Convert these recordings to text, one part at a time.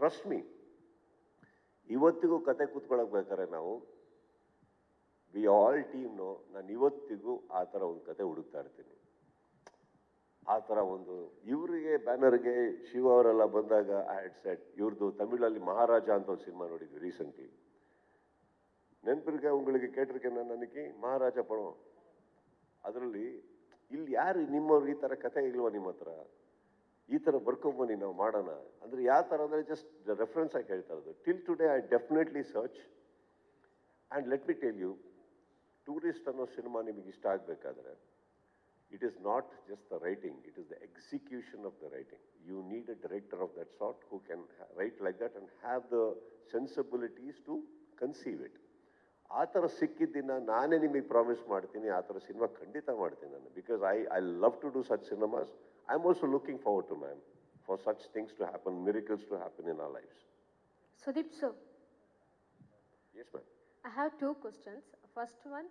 Trust me, ಇವತ್ತಿಗೂ ಕತೆ ಕೂತ್ಕೊಳ್ಳೋಕೆ ಬೇಕಾದ್ರೆ ನಾವು ವಿ ಆಲ್ ಟೀಮ್ನು ನಾನು ಇವತ್ತಿಗೂ ಆ ಥರ ಒಂದು ಕತೆ ಹುಡುಕ್ತಾ ಇರ್ತೀನಿ. ಆ ಥರ ಒಂದು ಇವರಿಗೆ ಬ್ಯಾನರ್ಗೆ ಶಿವ ಅವರೆಲ್ಲ ಬಂದಾಗ ಐ ಹ್ಯಾಡ್ ಸೆಟ್ ಇವ್ರದ್ದು ತಮಿಳಲ್ಲಿ ಮಹಾರಾಜ ಅಂತ ಒಂದು ಸಿನಿಮಾ ನೋಡಿದ್ವಿ ರೀಸೆಂಟ್ಲಿ. ನೆನಪಿರ್ಗೆ ಉಂಗಳಿಗೆ ಕೇಟಿರ್ಕೇನ ನನಗೆ ಮಹಾರಾಜ ಪಡೋ, ಅದರಲ್ಲಿ ಇಲ್ಲಿ ಯಾರು ನಿಮ್ಮವ್ರು ಈ ಥರ ಕತೆ ಇಲ್ವಾ ನಿಮ್ಮ ಹತ್ರ, ಈ ಥರ ಬರ್ಕೊಂಬನ್ನಿ ನಾವು ಮಾಡೋಣ ಅಂದರೆ ಯಾವ ಥರ ಅಂದರೆ ಜಸ್ಟ್ ರೆಫರೆನ್ಸ್ ಆಗಿ ಹೇಳ್ತಾ ಇರೋದು. Till today I definitely search and let me tell you, tourist ಅನ್ನೋ ಸಿನಿಮಾ ನಿಮಗೆ ಇಷ್ಟ ಆಗಬೇಕಾದ್ರೆ it is not just the writing, it is the execution of the writing. You need a director of that sort who can write like that and have the sensibilities to conceive it. ಆ ಥರ ಸಿಕ್ಕಿದ್ದಿನ ನಾನೇ ನಿಮಗೆ promise ಮಾಡ್ತೀನಿ, ಆ ಥರ cinema ಖಂಡಿತ ಮಾಡ್ತೀನಿ ನಾನು. Because I love to do such cinemas. I am also looking forward to ma'am for such things to happen, miracles to happen in our lives. Sudeep sir. Yes ma'am. I have two questions. First one,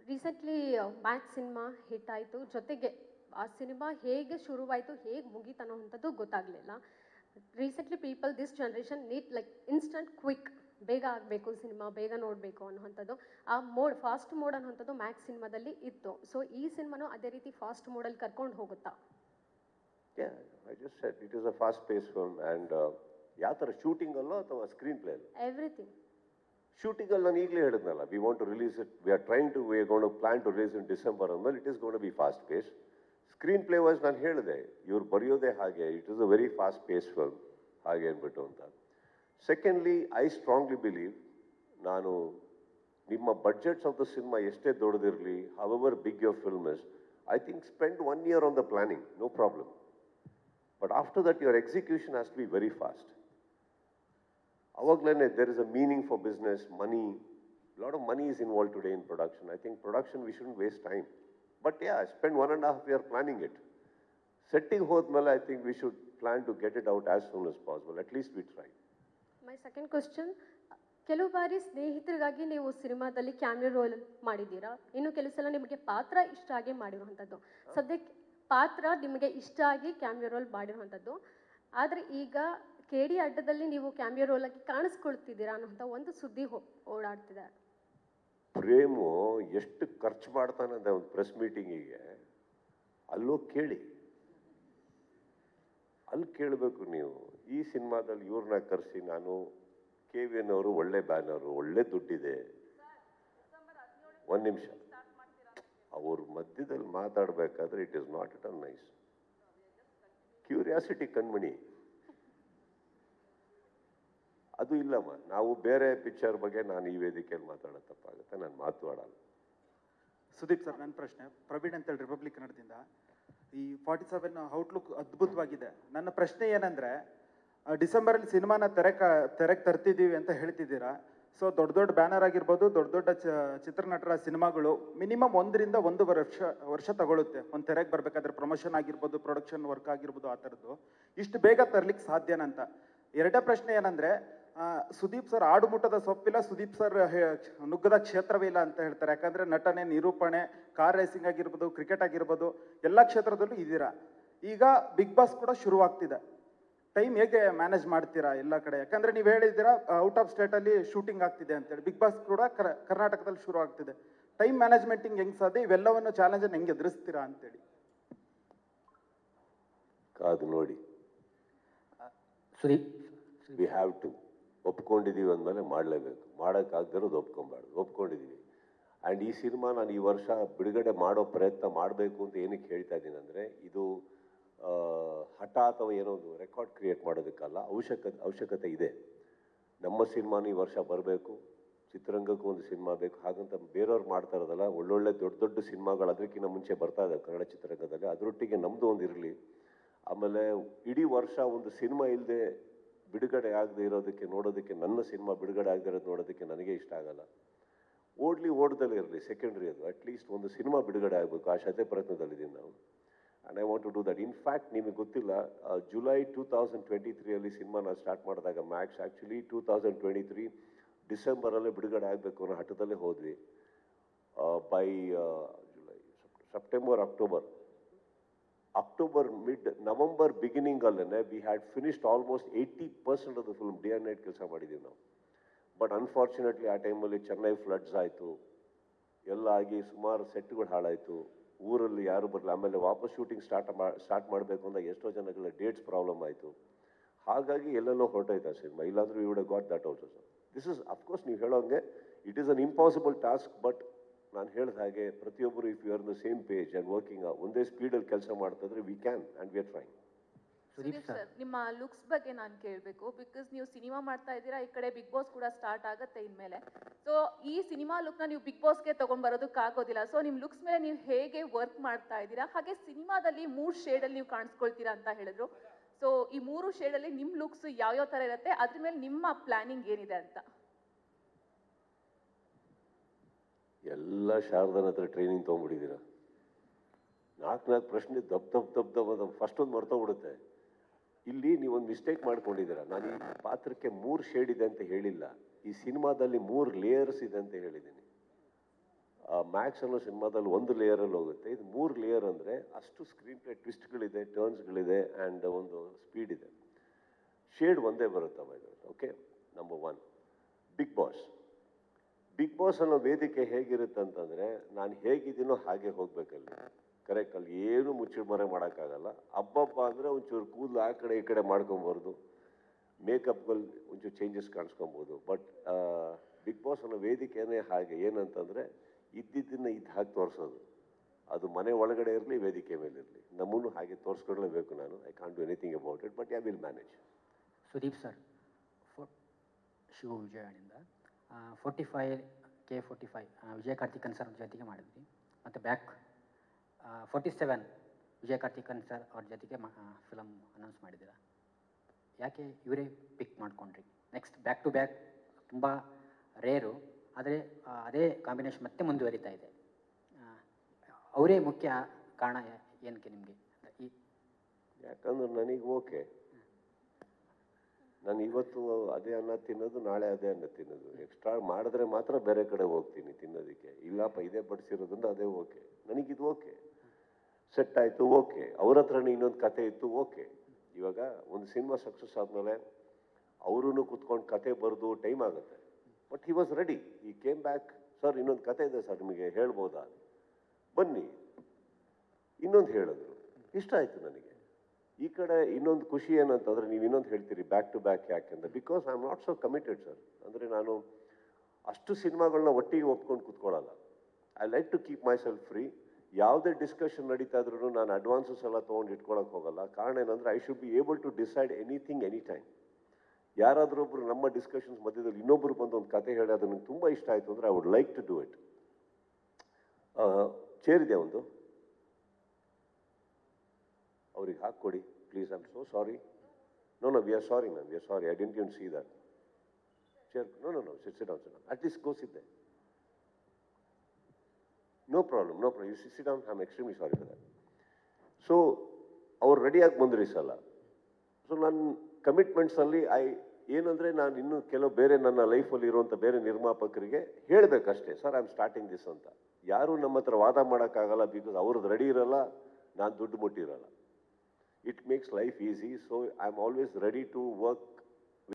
recently Max cinema hit ಆಯಿತು, ಜೊತೆಗೆ ಆ cinema ಹೇಗೆ ಶುರುವಾಯಿತು ಹೇಗೆ ಮುಗೀತು ಅನ್ನೋವಂಥದ್ದು ಗೊತ್ತಾಗಲಿಲ್ಲ. Recently people this generation need like instant quick, ಬೇಗ ಆಗಬೇಕು ಸಿನಿಮಾ, ಬೇಗ ನೋಡಬೇಕು ಅನ್ನೋವಂಥದ್ದು. ಆ ಮೋಡ್ ಫಾಸ್ಟ್ ಮೋಡ್ ಅನ್ನೋವಂಥದ್ದು ಮ್ಯಾಕ್ಸ್ ಸಿನಿಮಾದಲ್ಲಿ ಇತ್ತು. ಸೊ ಈ ಸಿನಿಮಾನು ಅದೇ ರೀತಿ ಫಾಸ್ಟ್ ಮೋಡಲ್ಲಿ ಕರ್ಕೊಂಡು ಹೋಗುತ್ತಾ? Yeah, I just said it is a fast-paced film and ಯಾವ ಥರ ಶೂಟಿಂಗ್ ಅಲ್ಲೋ ಅಥವಾ ಸ್ಕ್ರೀನ್ ಪ್ಲೇ ಅಲ್ಲೋ? ಎವ್ರಿಥಿಂಗ್. ಶೂಟಿಂಗ್ ಅಲ್ಲಿ ನಾನು ಈಗಲೇ ಹೇಳಿದ್ನಲ್ಲ, we want to release it, we are trying to, we are gonna to plan to release in December ಅಂದ್ಮೇಲೆ it is gonna to be fast pace. Screenplay wise ನಾನು ಹೇಳಿದೆ, ಇವ್ರು ಬರೆಯೋದೇ ಹಾಗೆ, it is a very fast pace film ಹಾಗೆ ಅಂದ್ಬಿಟ್ಟು ಅಂತ. Secondly, I strongly believe, ನಾನು ನಿಮ್ಮ ಬಡ್ಜೆಟ್ಸ್ ಆಫ್ ದ ಸಿನಿಮಾ ಎಷ್ಟೇ ದೊಡ್ಡದಿರಲಿ, however big your film is, I think spend 1 year on the planning, no problem. But after that your execution has to be very fast. Avagleene there is a meaning for business, money, a lot of money is involved today in production. I think production we shouldn't waste time. But yeah, spend 1.5 years planning it. Setting hodmele, I think we should plan to get it out as soon as possible. At least we try. My second question, ಕೆಲವು ಬಾರಿ ಸ್ನೇಹಿತರಿಗಾಗಿ ನೀವು ಸಿನಿಮಾದಲ್ಲಿ cameo roll ಮಾಡಿದ್ದೀರಾ, ಇನ್ನು ಕೆಲವು ಸಲ ನಿಮಗೆ ಪಾತ್ರ ಇಷ್ಟ ಆಗಿ ಮಾಡಿರುವಂಥದ್ದು. ಸದ್ಯಕ್ಕೆ ಪಾತ್ರ ನಿಮಗೆ ಇಷ್ಟ ಆಗಿ ಕ್ಯಾಮಿಯೋ ರೋಲ್ ಮಾಡಿರುವಂಥದ್ದು, ಆದರೆ ಈಗ KD ಅಡ್ಡದಲ್ಲಿ ನೀವು ಕ್ಯಾಮಿಯೋ ರೋಲ್ ಆಗಿ ಕಾಣಿಸ್ಕೊಳ್ತಿದ್ದೀರಾ ಅನ್ನೋಂಥ ಒಂದು ಸುದ್ದಿ ಓಡಾಡ್ತಿದೆ. ಪ್ರೇಮು ಎಷ್ಟು ಖರ್ಚು ಮಾಡ್ತಾನೆ ಅಂತ ಒಂದು ಪ್ರೆಸ್ ಮೀಟಿಂಗಿಗೆ ಅಲ್ಲೋ ಕೇಳಿ, ಅಲ್ಲಿ ಕೇಳಬೇಕು ನೀವು. ಈ ಸಿನಿಮಾದಲ್ಲಿ ಇವ್ರನ್ನ ಕರೆಸಿ, ನಾನು KVN ಅವರು ಒಳ್ಳೆ ಬ್ಯಾನರು, ಒಳ್ಳೆ ದುಡ್ಡಿದೆ, ಒಂದು ನಿಮಿಷ ಅವ್ರ ಮಧ್ಯದಲ್ಲಿ ಮಾತಾಡಬೇಕಾದ್ರೆ it is not it all nice. Curiosity Kanmani ಅದು ಇಲ್ಲಮ್ಮ. ನಾವು ಬೇರೆ ಪಿಕ್ಚರ್ ಬಗ್ಗೆ ನಾನು ಈ ವೇದಿಕೆಯಲ್ಲಿ ಮಾತಾಡೋ ತಪ್ಪಾಗುತ್ತೆ, ನಾನು ಮಾತಾಡಲ್ಲ. ಸುದೀಪ್ ಸರ್, ನನ್ನ ಪ್ರಶ್ನೆ ಪ್ರವೀಣ್ ಅಂತೇಳಿ ರಿಪಬ್ಲಿಕ್ ಕನ್ನಡದಿಂದ. ಈ 47 ಔಟ್ಲುಕ್ ಅದ್ಭುತವಾಗಿದೆ. ನನ್ನ ಪ್ರಶ್ನೆ ಏನಂದರೆ, ಡಿಸೆಂಬರಲ್ಲಿ ಸಿನಿಮಾನ ತೆರೆಗೆ ತರ್ತಿದ್ದೀವಿ ಅಂತ ಹೇಳ್ತಿದ್ದೀರಾ. ಸೊ ದೊಡ್ಡ ದೊಡ್ಡ ಬ್ಯಾನರ್ ಆಗಿರ್ಬೋದು, ದೊಡ್ಡ ದೊಡ್ಡ ಚಿತ್ರನಟರ ಸಿನಿಮಾಗಳು ಮಿನಿಮಮ್ 1 ರಿಂದ 1.5 ವರ್ಷ ತಗೊಳುತ್ತೆ ಒಂದು ತೆರೆಗೆ ಬರಬೇಕಾದ್ರೆ. ಪ್ರಮೋಷನ್ ಆಗಿರ್ಬೋದು, ಪ್ರೊಡಕ್ಷನ್ ವರ್ಕ್ ಆಗಿರ್ಬೋದು, ಆ ಥರದ್ದು ಇಷ್ಟು ಬೇಗ ತರಲಿಕ್ಕೆ ಸಾಧ್ಯನಂತ. ಎರಡೇ ಪ್ರಶ್ನೆ ಏನಂದರೆ, ಸುದೀಪ್ ಸರ್ ಆಡುಮುಟ್ಟದ ಸೊಪ್ಪಿಲ್ಲ, ಸುದೀಪ್ ಸರ್ ನುಗ್ಗದ ಕ್ಷೇತ್ರವೇ ಇಲ್ಲ ಅಂತ ಹೇಳ್ತಾರೆ. ಯಾಕಂದರೆ ನಟನೆ, ನಿರೂಪಣೆ, ಕಾರ್ ರೇಸಿಂಗ್ ಆಗಿರ್ಬೋದು, ಕ್ರಿಕೆಟ್ ಆಗಿರ್ಬೋದು, ಎಲ್ಲ ಕ್ಷೇತ್ರದಲ್ಲೂ ಇದ್ದೀರಾ. ಈಗ ಬಿಗ್ ಬಾಸ್ ಕೂಡ ಶುರುವಾಗ್ತಿದೆ. ಟೈಮ್ ಹೇಗೆ ಮ್ಯಾನೇಜ್ ಮಾಡ್ತೀರಾ ಎಲ್ಲ ಕಡೆ? ಯಾಕಂದರೆ ನೀವು ಹೇಳಿದ್ದೀರಾ ಔಟ್ ಆಫ್ ಸ್ಟೇಟಲ್ಲಿ ಶೂಟಿಂಗ್ ಆಗ್ತಿದೆ ಅಂತೇಳಿ, ಬಿಗ್ ಬಾಸ್ ಕೂಡ ಕರ್ನಾಟಕದಲ್ಲಿ ಶುರು ಆಗ್ತಿದೆ. ಟೈಮ್ ಮ್ಯಾನೇಜ್ಮೆಂಟಿಂಗ್ ಹೆಂಗೆ ಸಾಧ್ಯ? ಇವೆಲ್ಲವನ್ನು ಚಾಲೆಂಜನ್ನು ಹೆಂಗೆ ಎದುರಿಸ್ತೀರಾ ಅಂತೇಳಿ ಕಾದು ನೋಡಿ. ಸುದೀಪ್, ವಿ ಹ್ಯಾವ್ ಟು, ಒಪ್ಕೊಂಡಿದ್ದೀವಿ ಅಂದಮೇಲೆ ಮಾಡಲೇಬೇಕು. ಮಾಡೋಕ್ಕಾಗದಿರೋದು ಒಪ್ಕೊಂಡಿದ್ದೀವಿ. ಆ್ಯಂಡ್ ಈ ಸಿನಿಮಾ ನಾನು ಈ ವರ್ಷ ಬಿಡುಗಡೆ ಮಾಡೋ ಪ್ರಯತ್ನ ಮಾಡಬೇಕು ಅಂತ ಏನಕ್ಕೆ ಹೇಳ್ತಾ ಇದ್ದೀನಿ ಅಂದರೆ, ಇದು ಹಠ ಅಥವಾ ಏನೋ ಒಂದು ರೆಕಾರ್ಡ್ ಕ್ರಿಯೇಟ್ ಮಾಡೋದಕ್ಕಲ್ಲ, ಅವಶ್ಯಕತೆ ಇದೆ. ನಮ್ಮ ಸಿನಿಮಾನು ಈ ವರ್ಷ ಬರಬೇಕು, ಚಿತ್ರರಂಗಕ್ಕೂ ಒಂದು ಸಿನಿಮಾ ಬೇಕು. ಹಾಗಂತ ಬೇರೆಯವ್ರು ಮಾಡ್ತಾ ಇರೋದಲ್ಲ, ಒಳ್ಳೊಳ್ಳೆ ದೊಡ್ಡ ದೊಡ್ಡ ಸಿನಿಮಾಗಳು ಅದಕ್ಕಿಂತ ಮುಂಚೆ ಬರ್ತಾ ಇದ್ದಾವೆ ಕನ್ನಡ ಚಿತ್ರರಂಗದಲ್ಲಿ, ಅದರೊಟ್ಟಿಗೆ ನಮ್ಮದು ಒಂದು ಇರಲಿ. ಆಮೇಲೆ ಇಡೀ ವರ್ಷ ಒಂದು ಸಿನಿಮಾ ಇಲ್ಲದೆ ಬಿಡುಗಡೆ ಆಗದೆ ಇರೋದಕ್ಕೆ, ನೋಡೋದಕ್ಕೆ, ನನ್ನ ಸಿನಿಮಾ ಬಿಡುಗಡೆ ಆಗದೆ ಇರೋದು ನೋಡೋದಕ್ಕೆ ನನಗೆ ಇಷ್ಟ ಆಗಲ್ಲ. ಓಡ್ದಲ್ಲೇ ಇರಲಿ, ಸೆಕೆಂಡ್ರಿ ಅದು. ಅಟ್ಲೀಸ್ಟ್ ಒಂದು ಸಿನಿಮಾ ಬಿಡುಗಡೆ ಆಗಬೇಕು, ಆ ಶತೆ ಪ್ರಯತ್ನದಲ್ಲಿದ್ದೀನಿ ನಾವು. And I want to do that. In fact ನಿಮಗೆ ಗೊತ್ತಿಲ್ಲ, ಜುಲೈ 2023 ಸಿನಿಮಾ ನಾವು ಸ್ಟಾರ್ಟ್ ಮಾಡಿದಾಗ ಮ್ಯಾಕ್ಸ್ ಆ್ಯಕ್ಚುಲಿ 2023 ಡಿಸೆಂಬರಲ್ಲೇ ಬಿಡುಗಡೆ ಆಗಬೇಕು ಅನ್ನೋ ಹಠದಲ್ಲೇ ಹೋದ್ವಿ. By July, September, October October November ಬಿಗಿನಿಂಗಲ್ಲೇ we had finished almost 80% of the film day and night ಕೆಲಸ ಮಾಡಿದ್ದೀವಿ ನಾವು. ಬಟ್ ಅನ್ಫಾರ್ಚುನೇಟ್ಲಿ ಆ ಟೈಮಲ್ಲಿ ಚೆನ್ನೈ ಫ್ಲಡ್ಸ್ ಆಯಿತು, ಎಲ್ಲ ಆಗಿ ಸುಮಾರು ಸೆಟ್ಗಳು ಹಾಳಾಯಿತು, ಊರಲ್ಲಿ ಯಾರು ಬರಲಿಲ್ಲ. ಆಮೇಲೆ ವಾಪಸ್ ಶೂಟಿಂಗ್ ಸ್ಟಾರ್ಟ್ ಮಾಡಬೇಕು ಅಂತ ಎಷ್ಟೋ ಜನಗಳ ಡೇಟ್ಸ್ ಪ್ರಾಬ್ಲಮ್ ಆಯಿತು. ಹಾಗಾಗಿ ಎಲ್ಲೆಲ್ಲೋ ಹೊರಟೋಯ್ತು ಆ ಸಿನಿಮಾ. ಇಲ್ಲಾಂದ್ರೆ you would got that also sir. This is of course ನೀವು ಹೇಳೋಂಗೆ it is an impossible task. But ನಾನು ಹೇಳಿದ ಹಾಗೆ ಪ್ರತಿಯೊಬ್ಬರು if you are the same page and working ಒಂದೇ ಸ್ಪೀಡಲ್ಲಿ ಕೆಲಸ ಮಾಡ್ತಿದ್ರೆ we can and we are trying. Sudeep sir, ನಿಮ್ಮ ಲುಕ್ಸ್ ಬಗ್ಗೆ ನಾನು ಕೇಳಬೇಕು. ಬಿಕಾಸ್ ನೀವು ಸಿನಿಮಾ ಮಾಡ್ತಾ ಇದ್ದೀರಾ, ಈ ಕಡೆ ಬಿಗ್ ಬಾಸ್ ಕೂಡ ಸ್ಟಾರ್ಟ್ ಆಗುತ್ತೆ ಇನ್ಮೇಲೆ. ಸೊ ಈ ಸಿನಿಮಾ ಲುಕ್ನ ನೀವು ಬಿಗ್ ಬಾಸ್ಗೆ ತೊಗೊಂಡ್ಬರೋದಕ್ಕಾಗೋದಿಲ್ಲ. ಸೊ ನಿಮ್ಮ ಲುಕ್ಸ್ ಮೇಲೆ ನೀವು ಹೇಗೆ ವರ್ಕ್ ಮಾಡ್ತಾ ಇದ್ದೀರಾ? ಹಾಗೆ ಸಿನಿಮಾದಲ್ಲಿ 3 ಶೇಡಲ್ಲಿ ನೀವು ಕಾಣಿಸ್ಕೊಳ್ತೀರಾ ಅಂತ ಹೇಳಿದ್ರು. ಸೊ ಈ 3 ಶೇಡಲ್ಲಿ ನಿಮ್ಮ ಲುಕ್ಸ್ ಯಾವ್ಯಾವ ಥರ ಇರುತ್ತೆ, ಅದ್ರ ಮೇಲೆ ನಿಮ್ಮ ಪ್ಲಾನಿಂಗ್ ಏನಿದೆ ಅಂತ? ಎಲ್ಲ ಶಾರದನ ಹತ್ರ ಟ್ರೈನಿಂಗ್ ತೊಗೊಂಡ್ಬಿಟ್ಟಿದ್ದೀರಾ. 4 ಪ್ರಶ್ನೆ ದಬ್ ಫಸ್ಟ್ ಒಂದು ಮರ್ತೋಗ್ಬಿಡುತ್ತೆ. ಇಲ್ಲಿ ನೀವೊಂದು ಮಿಸ್ಟೇಕ್ ಮಾಡ್ಕೊಂಡಿದ್ದೀರಾ. ನಾನು ಈ ಪಾತ್ರಕ್ಕೆ 3 ಶೇಡ್ ಇದೆ ಅಂತ ಹೇಳಿಲ್ಲ. ಈ ಸಿನಿಮಾದಲ್ಲಿ 3 ಲೇಯರ್ಸ್ ಇದೆ ಅಂತ ಹೇಳಿದ್ದೀನಿ. ಮ್ಯಾಕ್ಸ್ ಅನ್ನೋ ಸಿನಿಮಾದಲ್ಲಿ 1 ಲೇಯರಲ್ಲಿ ಹೋಗುತ್ತೆ. ಇದು 3 ಲೇಯರ್ ಅಂದರೆ ಅಷ್ಟು ಸ್ಕ್ರೀನ್ ಪ್ಲೇ ಟ್ವಿಸ್ಟ್ಗಳಿದೆ, ಟರ್ನ್ಸ್ಗಳಿದೆ ಆ್ಯಂಡ್ ಒಂದು ಸ್ಪೀಡ್ ಇದೆ. ಶೇಡ್ ಒಂದೇ ಬರುತ್ತವ ಇದು. Okay, number 1 Bigg Boss. Bigg Boss ಅನ್ನೋ ವೇದಿಕೆ ಹೇಗಿರುತ್ತೆ ಅಂತಂದರೆ ನಾನು ಹೇಗಿದ್ದೀನೋ ಹಾಗೆ ಹೋಗ್ಬೇಕಲ್ಲಿ. ಕರೆಕ್ಟ್, ಅಲ್ಲಿ ಏನು ಮುಚ್ಚಿಮರೆ ಮಾಡೋಕ್ಕಾಗಲ್ಲ. ಹಬ್ಬ ಅಂದರೆ ಒಂಚೂರು ಕೂದಲು ಆ ಕಡೆ ಈ ಕಡೆ ಮಾಡ್ಕೊಬಾರ್ದು, ಮೇಕಪ್ಗಳು ಒಂಚೂರು ಚೇಂಜಸ್ ಕಾಣಿಸ್ಕೊಬೋದು. ಬಟ್ ಬಿಗ್ ಬಾಸ್ ಅನ್ನೋ ವೇದಿಕೆನೇ ಹಾಗೆ. ಏನಂತಂದರೆ ಇದ್ದಿದ್ದನ್ನು ಇದ್ದು ಹಾಗೆ ತೋರಿಸೋದು. ಅದು ಮನೆ ಒಳಗಡೆ ಇರಲಿ, ವೇದಿಕೆ ಮೇಲೆ ಇರಲಿ, ನಮ್ಮನ್ನು ಹಾಗೆ ತೋರಿಸ್ಕೊಳ್ಳೇಬೇಕು. ನಾನು I can't do anything about it, but I will manage. Sudeep sir, Shiva ವಿಜಯವಾಣಿಯಿಂದ 45K45 ವಿಜಯ ಕಾರ್ತಿಕನ್ ಸರ್ ಜೊತೆಗೆ ಮಾಡಿದ್ವಿ. ಮತ್ತು ಬ್ಯಾಕ್ 47 ವಿಜಯ ಕಾರ್ತಿಕನ್ ಸರ್ ಅವ್ರ ಜೊತೆಗೆ ಫಿಲಮ್ ಅನೌನ್ಸ್ ಮಾಡಿದ್ದೀರಾ. ಯಾಕೆ ಇವರೇ ಪಿಕ್ ಮಾಡ್ಕೊಂಡ್ರಿ? ನೆಕ್ಸ್ಟ್ ಬ್ಯಾಕ್ ಟು ಬ್ಯಾಕ್ ತುಂಬ ರೇರು, ಆದರೆ ಅದೇ ಕಾಂಬಿನೇಷನ್ ಮತ್ತೆ ಮುಂದುವರಿತಾ ಇದೆ. ಅವರೇ ಮುಖ್ಯ ಕಾರಣ ಏನಕ್ಕೆ ನಿಮಗೆ? ಯಾಕಂದ್ರೆ ನನಗೆ ಓಕೆ, ನಾನು ಇವತ್ತು ಅದೇ ಅನ್ನ ತಿನ್ನೋದು, ನಾಳೆ ಅದೇ ಅನ್ನ ತಿನ್ನೋದು. ಎಕ್ಸ್ಟ್ರಾ ಮಾಡಿದ್ರೆ ಮಾತ್ರ ಬೇರೆ ಕಡೆ ಹೋಗ್ತೀನಿ ತಿನ್ನೋದಕ್ಕೆ. ಇಲ್ಲಪ್ಪ ಇದೇ ಬಡಿಸಿರೋದ್ರಿಂದ ಅದೇ ಓಕೆ, ನನಗಿದು ಓಕೆ, ಸೆಟ್ ಆಯಿತು, ಓಕೆ. ಅವ್ರ ಹತ್ರನೇ ಇನ್ನೊಂದು ಕತೆ ಇತ್ತು, ಓಕೆ. ಇವಾಗ ಒಂದು ಸಿನಿಮಾ ಸಕ್ಸಸ್ ಆದಮೇಲೆ ಅವರೂ ಕೂತ್ಕೊಂಡು ಕತೆ ಬರೆದು ಟೈಮ್ ಆಗುತ್ತೆ. ಬಟ್ ಹಿ ವಾಸ್ ರೆಡಿ, ಈ ಕೇಮ್ ಬ್ಯಾಕ್. ಸರ್ ಇನ್ನೊಂದು ಕತೆ ಇದೆ ಸರ್, ನಿಮಗೆ ಹೇಳ್ಬೋದಾ? ಬನ್ನಿ. ಇನ್ನೊಂದು ಹೇಳಿದ್ರು, ಇಷ್ಟ ಆಯಿತು ನನಗೆ. ಈ ಕಡೆ ಇನ್ನೊಂದು ಖುಷಿ ಏನಂತಂದರೆ ನೀವು ಇನ್ನೊಂದು ಹೇಳ್ತೀರಿ ಬ್ಯಾಕ್ ಟು ಬ್ಯಾಕ್ ಯಾಕೆಂದ್ರೆ, because I am not so committed sir. ಅಂದರೆ ನಾನು ಅಷ್ಟು ಸಿನಿಮಾಗಳನ್ನ ಒಟ್ಟಿಗೆ ಒಪ್ಕೊಂಡು ಕೂತ್ಕೊಳ್ಳಲ್ಲ. I like to keep myself free. ಯಾವುದೇ ಡಿಸ್ಕಷನ್ ನಡೀತಾ ಇದ್ರೂ ನಾನು ಅಡ್ವಾನ್ಸಸ್ ಎಲ್ಲ ತೊಗೊಂಡು ಇಟ್ಕೊಳಕ್ಕೆ ಹೋಗಲ್ಲ. ಕಾರಣ ಏನಂದರೆ I should be able to decide anything any time. ಯಾರಾದರೂ ಒಬ್ಬರು ನಮ್ಮ ಡಿಸ್ಕಷನ್ಸ್ ಮಧ್ಯದಲ್ಲಿ ಇನ್ನೊಬ್ಬರು ಬಂದು ಒಂದು ಕತೆ ಹೇಳಿ ಅದು ನನಗೆ ತುಂಬ ಇಷ್ಟ ಆಯಿತು ಅಂದರೆ I would like to do it. ಚೇರಿದೆ ಒಂದು, ಅವ್ರಿಗೆ ಹಾಕ್ಕೊಡಿ please. I am so sorry. No we are sorry ma'am, we are sorry. I didn't even see that chair. No sit down, at least go sit there. No problem. You sit down. I'm extremely sorry for that. So, ಅವ್ರು ರೆಡಿಯಾಗಿ ಬಂದ್ರಿ ಸಲ. So ನನ್ನ ಕಮಿಟ್ಮೆಂಟ್ಸಲ್ಲಿ ಏನಂದರೆ ನಾನು ಇನ್ನೂ ಕೆಲವು ಬೇರೆ ನನ್ನ ಲೈಫಲ್ಲಿ ಇರುವಂಥ ಬೇರೆ ನಿರ್ಮಾಪಕರಿಗೆ ಹೇಳಬೇಕಷ್ಟೇ, sir I am starting this ಅಂತ. ಯಾರೂ ನಮ್ಮ ಹತ್ರ ವಾದ ಮಾಡೋಕ್ಕಾಗಲ್ಲ, ಬಿಕಾಸ್ ಅವ್ರದ್ದು ರೆಡಿ ಇರಲ್ಲ, ನಾನು ದುಡ್ಡು ಮುಟ್ಟಿರಲ್ಲ. It makes life easy. So I am always ready to work